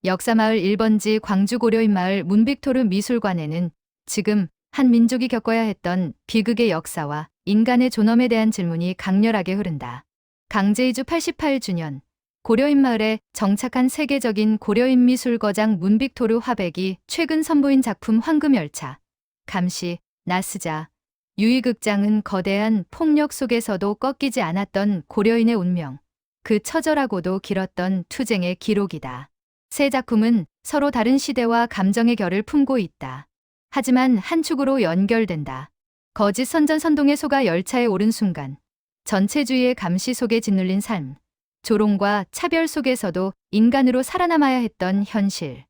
역사마을 1번지 광주 고려인마을 문빅토르 미술관에는 지금 한 민족이 겪어야 했던 비극의 역사와 인간의 존엄에 대한 질문이 강렬하게 흐른다. 강제이주 88주년 고려인마을에 정착한 세계적인 고려인미술거장 문빅토르 화백이 최근 선보인 작품 황금열차, 감시, 나스자, 유희극장은 거대한 폭력 속에서도 꺾이지 않았던 고려인의 운명, 그 처절하고도 길었던 투쟁의 기록이다. 세 작품은 서로 다른 시대와 감정의 결을 품고 있다. 하지만 한 축으로 연결된다. 거짓 선전선동의 소가 열차에 오른 순간 전체주의의 감시 속에 짓눌린 삶, 조롱과 차별 속에서도 인간으로 살아남아야 했던 현실.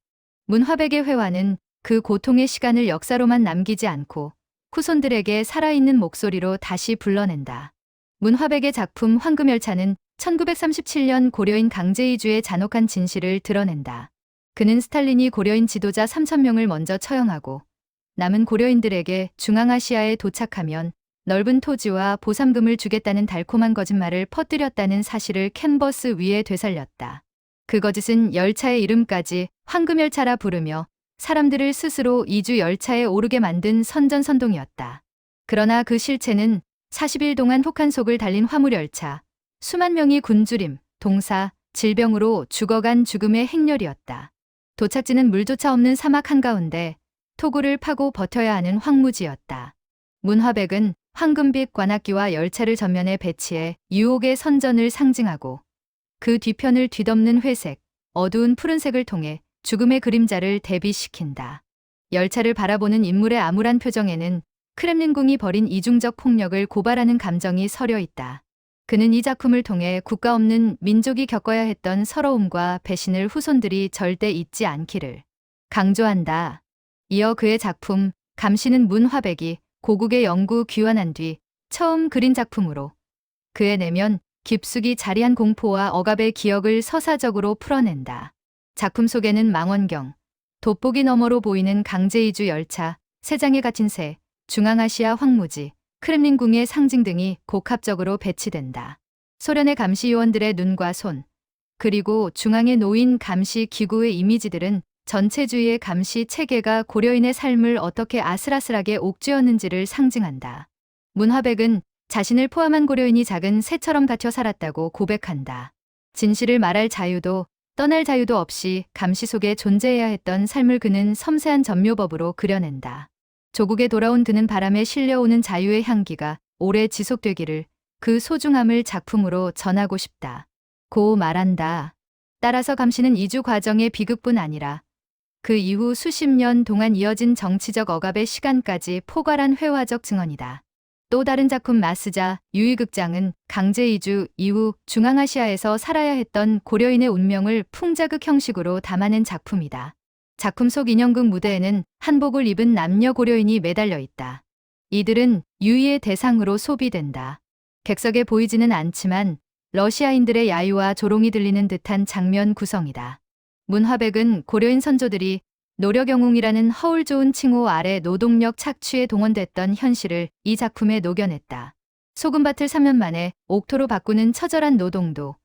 문화백의 회화는 그 고통의 시간을 역사로만 남기지 않고 후손들에게 살아있는 목소리로 다시 불러낸다. 문화백의 작품 황금열차는 1937년 고려인 강제이주의 잔혹한 진실을 드러낸다. 그는 스탈린이 고려인 지도자 3,000명을 먼저 처형하고 남은 고려인들에게 중앙아시아에 도착하면 넓은 토지와 보상금을 주겠다는 달콤한 거짓말을 퍼뜨렸다는 사실을 캔버스 위에 되살렸다. 그 거짓은 열차의 이름까지 황금열차라 부르며 사람들을 스스로 이주 열차에 오르게 만든 선전선동이었다. 그러나 그 실체는 40일 동안 혹한 속을 달린 화물열차, 수만 명이 굶주림, 동사, 질병으로 죽어간 죽음의 행렬이었다. 도착지는 물조차 없는 사막 한가운데 토구를 파고 버텨야 하는 황무지였다. 문화백은 황금빛 관악기와 열차를 전면에 배치해 유혹의 선전을 상징하고 그 뒤편을 뒤덮는 회색, 어두운 푸른색을 통해 죽음의 그림자를 대비시킨다. 열차를 바라보는 인물의 암울한 표정에는 크렘린궁이 벌인 이중적 폭력을 고발하는 감정이 서려 있다. 그는 이 작품을 통해 국가 없는 민족이 겪어야 했던 서러움과 배신을 후손들이 절대 잊지 않기를 강조한다. 이어 그의 작품 감시는 문화백이 고국에 영구 귀환한 뒤 처음 그린 작품으로 그의 내면 깊숙이 자리한 공포와 억압의 기억을 서사적으로 풀어낸다. 작품 속에는 망원경, 돋보기 너머로 보이는 강제이주 열차, 세장에 갇힌 새, 중앙아시아 황무지, 크렘린궁의 상징 등이 복합적으로 배치된다. 소련의 감시 요원들의 눈과 손, 그리고 중앙에 놓인 감시 기구의 이미지들은 전체주의의 감시 체계가 고려인의 삶을 어떻게 아슬아슬하게 옥죄었는지를 상징한다. 문화백은 자신을 포함한 고려인이 작은 새처럼 갇혀 살았다고 고백한다. 진실을 말할 자유도 떠날 자유도 없이 감시 속에 존재해야 했던 삶을 그는 섬세한 전묘법으로 그려낸다. 조국에 돌아온 그는 바람에 실려오는 자유의 향기가 오래 지속되기를 그 소중함을 작품으로 전하고 싶다. 고 말한다. 따라서 감시는 이주 과정의 비극뿐 아니라 그 이후 수십 년 동안 이어진 정치적 억압의 시간까지 포괄한 회화적 증언이다. 또 다른 작품 나스자, 유희극장은 강제 이주 이후 중앙아시아에서 살아야 했던 고려인의 운명을 풍자극 형식으로 담아낸 작품이다. 작품 속 인형극 무대에는 한복을 입은 남녀 고려인이 매달려 있다. 이들은 유의의 대상으로 소비된다. 객석에 보이지는 않지만 러시아인들의 야유와 조롱이 들리는 듯한 장면 구성이다. 문화백은 고려인 선조들이 노력영웅이라는 허울 좋은 칭호 아래 노동력 착취에 동원됐던 현실을 이 작품에 녹여냈다. 소금밭을 3년 만에 옥토로 바꾸는 처절한 노동도,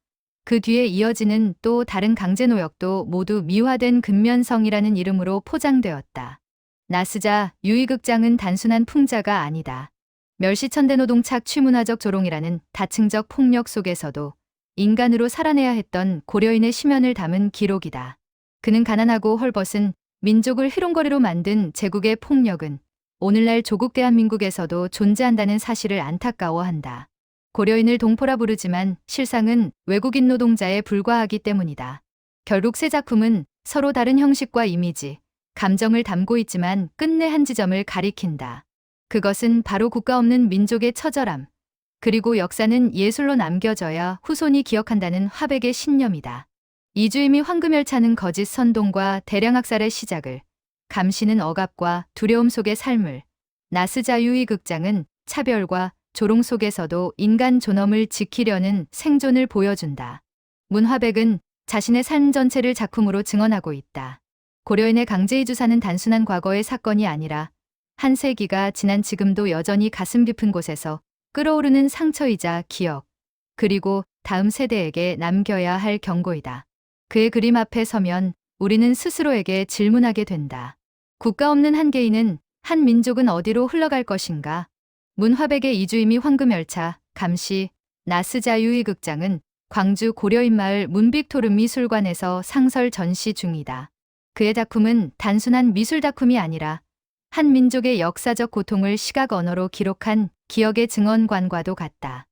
그 뒤에 이어지는 또 다른 강제노역도 모두 미화된 근면성이라는 이름으로 포장되었다. 나스자, 유희극장은 단순한 풍자가 아니다. 멸시천대 노동 착취 문화적 조롱이라는 다층적 폭력 속에서도 인간으로 살아내야 했던 고려인의 심연을 담은 기록이다. 그는 가난하고 헐벗은 민족을 희롱거리로 만든 제국의 폭력은 오늘날 조국 대한민국에서도 존재한다는 사실을 안타까워한다. 고려인을 동포라 부르지만 실상은 외국인 노동자에 불과하기 때문이다. 결국 세 작품은 서로 다른 형식과 이미지, 감정을 담고 있지만 끝내 한 지점을 가리킨다. 그것은 바로 국가 없는 민족의 처절함, 그리고 역사는 예술로 남겨져야 후손이 기억한다는 화백의 신념이다. 이주임이 황금열차는 거짓 선동과 대량 학살의 시작을, 감시는 억압과 두려움 속의 삶을, 나스자 유희극장은 차별과 조롱 속에서도 인간 존엄을 지키려는 생존을 보여준다. 문화백은 자신의 삶 전체를 작품으로 증언하고 있다. 고려인의 강제이주사는 단순한 과거의 사건이 아니라 한 세기가 지난 지금도 여전히 가슴 깊은 곳에서 끓어오르는 상처이자 기억, 그리고 다음 세대에게 남겨야 할 경고이다. 그의 그림 앞에 서면 우리는 스스로에게 질문하게 된다. 국가 없는 한 개인은 한 민족은 어디로 흘러갈 것인가? 문화백의 이주임이 황금열차, 감시, 나스 자유의 극장은 광주 고려인마을 문빅토르 미술관에서 상설 전시 중이다. 그의 작품은 단순한 미술 작품이 아니라 한 민족의 역사적 고통을 시각 언어로 기록한 기억의 증언관과도 같다.